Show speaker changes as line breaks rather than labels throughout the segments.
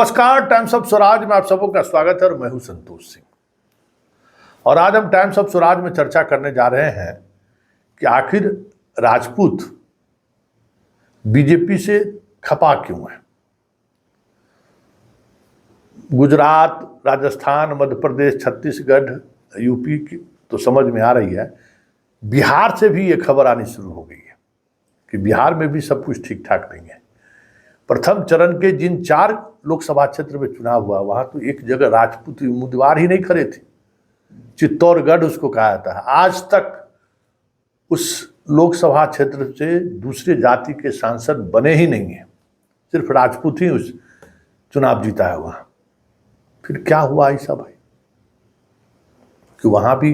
नमस्कार, times of Swaraj में आप सबों का स्वागत है और मैं हूं संतोष सिंह। और आज हम टाइम्स ऑफ स्वराज में चर्चा करने जा रहे हैं कि आखिर राजपूत बीजेपी से खपा क्यों है। गुजरात, राजस्थान, मध्य प्रदेश, छत्तीसगढ़, यूपी की तो समझ में आ रही है। बिहार से भी ये खबर आनी शुरू हो गई है कि बिहार में भी सब कुछ ठीक ठाक नहीं है। प्रथम चरण के जिन 4 लोकसभा क्षेत्र में चुनाव हुआ, वहां तो एक जगह राजपूत उम्मीदवार ही नहीं खड़े थे। चित्तौड़गढ़ उसको कहा जाता है। आज तक उस लोकसभा क्षेत्र से दूसरे जाति के सांसद बने ही नहीं है, सिर्फ राजपूत ही उस चुनाव जीता है वहां। फिर क्या हुआ ऐसा भाई कि वहां भी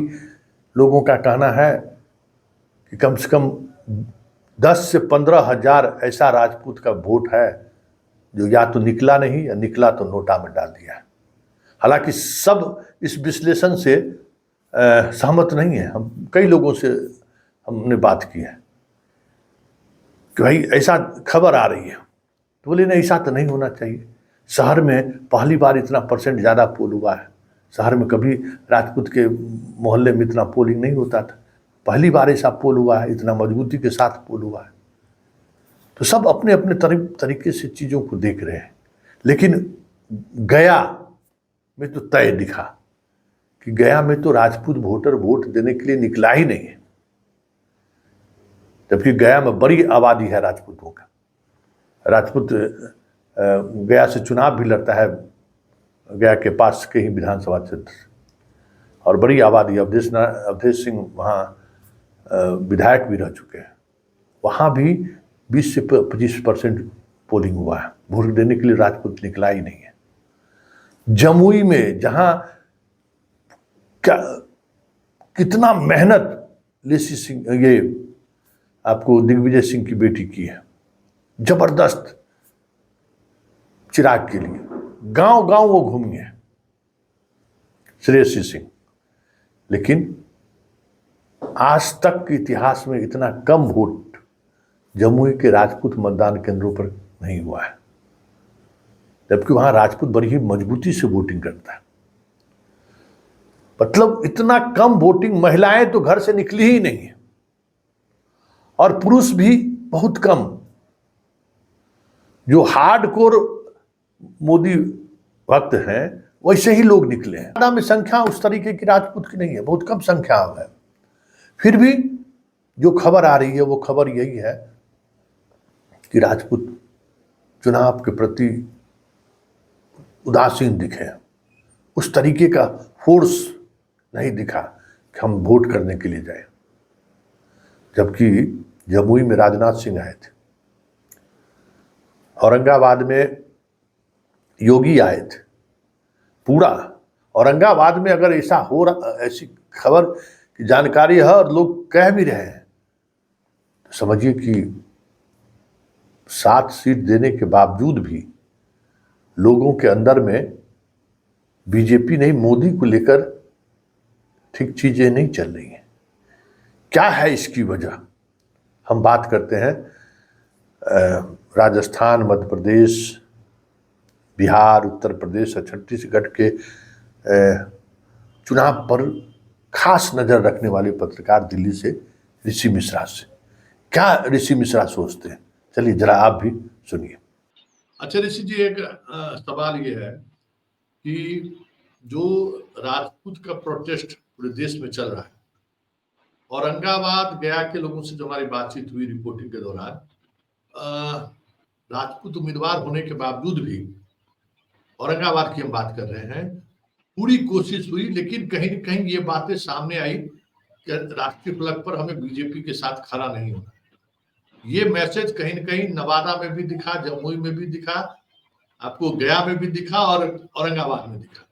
लोगों का कहना है कि कम से कम 10 से 15 हजार ऐसा राजपूत का वोट है जो या तो निकला नहीं या निकला तो नोटा में डाल दिया है। हालांकि सब इस विश्लेषण से सहमत नहीं है। हम कई लोगों से हमने बात की है कि भाई ऐसा खबर आ रही है, तो बोले नहीं, ऐसा तो नहीं होना चाहिए। शहर में पहली बार इतना % ज़्यादा पोल हुआ है। शहर में कभी राजपूत के मोहल्ले में इतना पोलिंग नहीं होता था, पहली बार ऐसा पोल हुआ है, इतना मजबूती के साथ पोल हुआ है। तो सब अपने अपने तरीके से चीज़ों को देख रहे हैं। लेकिन गया में तो तय दिखा कि गया में तो राजपूत वोटर वोट देने के लिए निकला ही नहीं है, जबकि गया में बड़ी आबादी है राजपूतों का। राजपूत गया से चुनाव भी लड़ता है, गया के पास के ही विधानसभा क्षेत्र से, और बड़ी आबादी। अवधेश सिंह वहाँ विधायक भी रह चुके हैं। वहाँ भी 20 से 25% पोलिंग हुआ है। वोट देने के लिए राजपूत निकला ही नहीं है। जमुई में जहाँ कितना मेहनत लेसी सिंह, ये आपको दिग्विजय सिंह की बेटी की है, जबरदस्त चिराग के लिए गांव गांव वो घूमी है, श्रेयसी सिंह। लेकिन आज तक के इतिहास में इतना कम वोट जमुई के राजपूत मतदान केंद्रों पर नहीं हुआ है, जबकि वहां राजपूत बड़ी ही मजबूती से वोटिंग करता है। मतलब इतना कम वोटिंग, महिलाएं तो घर से निकली ही नहीं है और पुरुष भी बहुत कम। जो हार्डकोर मोदी भक्त हैं वैसे ही लोग निकले हैं। में संख्या उस तरीके की राजपूत की नहीं है, बहुत कम संख्या है। फिर भी जो खबर आ रही है वो खबर यही है कि राजपूत चुनाव के प्रति उदासीन दिखे, उस तरीके का फोर्स नहीं दिखा कि हम वोट करने के लिए जाए। जबकि जमुई में राजनाथ सिंह आए थे, औरंगाबाद में योगी आए थे। पूरा औरंगाबाद में अगर ऐसा हो रहा, ऐसी खबर की जानकारी है और लोग कह भी रहे हैं, तो समझिए कि 7 सीट देने के बावजूद भी लोगों के अंदर में बीजेपी नहीं, मोदी को लेकर ठीक चीजें नहीं चल रही हैं। क्या है इसकी वजह? हम बात करते हैं राजस्थान, मध्य प्रदेश, बिहार, उत्तर प्रदेश और छत्तीसगढ़ के चुनाव पर खास नजर रखने वाले पत्रकार दिल्ली से ऋषि मिश्रा से। क्या ऋषि मिश्रा सोचते हैं, चलिए जरा आप भी सुनिए।
अच्छा ऋषि जी, एक सवाल ये है कि जो राजपूत का प्रोटेस्ट पूरे देश में चल रहा है, औरंगाबाद गया के लोगों से जो हमारी बातचीत हुई रिपोर्टिंग के दौरान, राजपूत उम्मीदवार होने के बावजूद भी, औरंगाबाद की हम बात कर रहे हैं, पूरी कोशिश हुई, लेकिन कहीं न कहीं ये बातें सामने आई कि राष्ट्रीय फ्लैग पर हमें बीजेपी के साथ खड़ा नहीं होना। ये मैसेज कहीं न कहीं नवादा में भी दिखा, जमुई में भी दिखा, आपको गया में भी दिखा और औरंगाबाद में दिखा।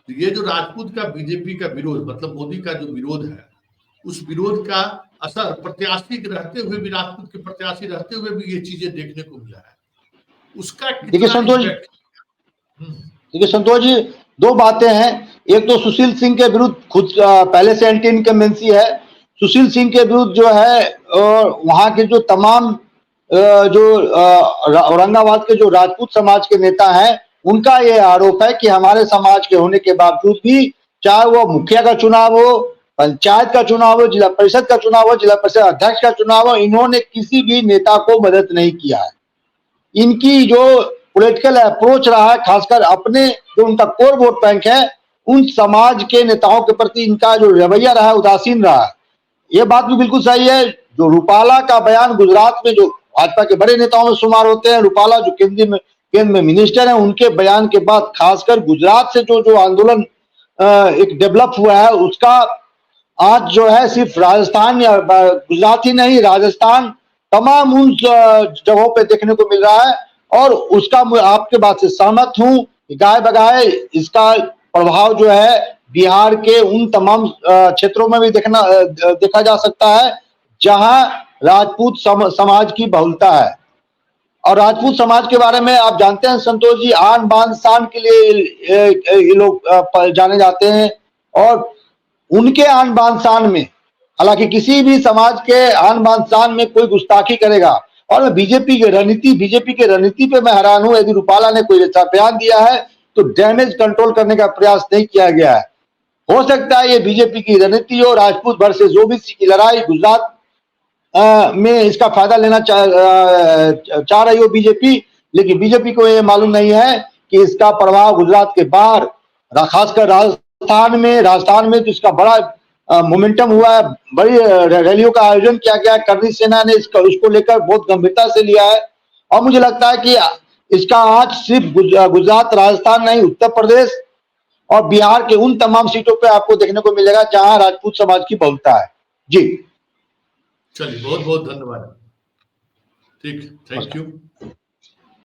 तो ये जो राजपूत का बीजेपी का विरोध, मतलब मोदी का जो विरोध है, उस विरोध का असर प्रत्याशी रहते हुए भी, राजपूत के प्रत्याशी रहते हुए भी ये चीजें देखने को मिला है। उसका
देखिए संतोष जी, 2 बातें हैं। एक तो सुशील सिंह के विरुद्ध खुद पहले से एंटी इनकम्बेंसी है। सुशील सिंह के विरुद्ध जो है वहां के जो तमाम जो औरंगाबाद के जो राजपूत समाज के नेता हैं उनका ये आरोप है कि हमारे समाज के होने के बावजूद भी, चाहे वो मुखिया का चुनाव हो, पंचायत का चुनाव हो, जिला परिषद का चुनाव हो, जिला परिषद अध्यक्ष का चुनाव हो, इन्होंने किसी भी नेता को मदद नहीं किया है। इनकी जो पॉलिटिकल अप्रोच रहा है, खासकर अपने जो उनका कोर वोट बैंक है, उन समाज के नेताओं के प्रति इनका जो रवैया रहा है, उदासीन रहा है। ये बात भी बिल्कुल सही है। जो रूपाला का बयान, गुजरात में जो भाजपा के बड़े नेताओं में शुमार होते हैं, रूपाला जो केंद्र में मिनिस्टर है, उनके बयान के बाद खासकर गुजरात से जो आंदोलन एक डेवलप हुआ है, उसका आज जो है सिर्फ राजस्थान या गुजरात ही नहीं, राजस्थान तमाम उन जगहों पे देखने को मिल रहा है। और उसका मैं आपके बात से सहमत हूं, गाय बगाए इसका प्रभाव जो है बिहार के उन तमाम क्षेत्रों में भी देखा जा सकता है जहां राजपूत समाज की बहुलता है। और राजपूत समाज के बारे में आप जानते हैं संतोष जी, आन बान शान के लिए ये लोग जाने जाते हैं। और उनके आन बान शान में, हालांकि किसी भी समाज के आन बान शान में कोई गुस्ताखी करेगा, और बीजेपी की रणनीति पे मैं हैरान हूं। यदि रूपाला ने कोई ऐसा बयान दिया है तो डैमेज कंट्रोल करने का प्रयास नहीं किया गया है। हो सकता है ये बीजेपी की रणनीति हो, राजपूत वर्सेस ओबीसी की लड़ाई गुजरात में इसका फायदा लेना चाह रही हो बीजेपी, लेकिन बीजेपी को ये मालूम नहीं है कि इसका प्रभाव गुजरात के बाहर, खासकर राजस्थान में तो इसका बड़ा मोमेंटम हुआ है। बड़ी रैलियों का आयोजन किया गया। करनी सेना ने उसको लेकर बहुत गंभीरता से लिया है। और मुझे लगता है कि इसका आज सिर्फ गुजरात, राजस्थान नहीं, उत्तर प्रदेश और बिहार के उन तमाम सीटों पे आपको देखने को मिलेगा जहां राजपूत समाज की बहुलता है। जी
चलिए, बहुत बहुत धन्यवाद। ठीक, थैंक यू।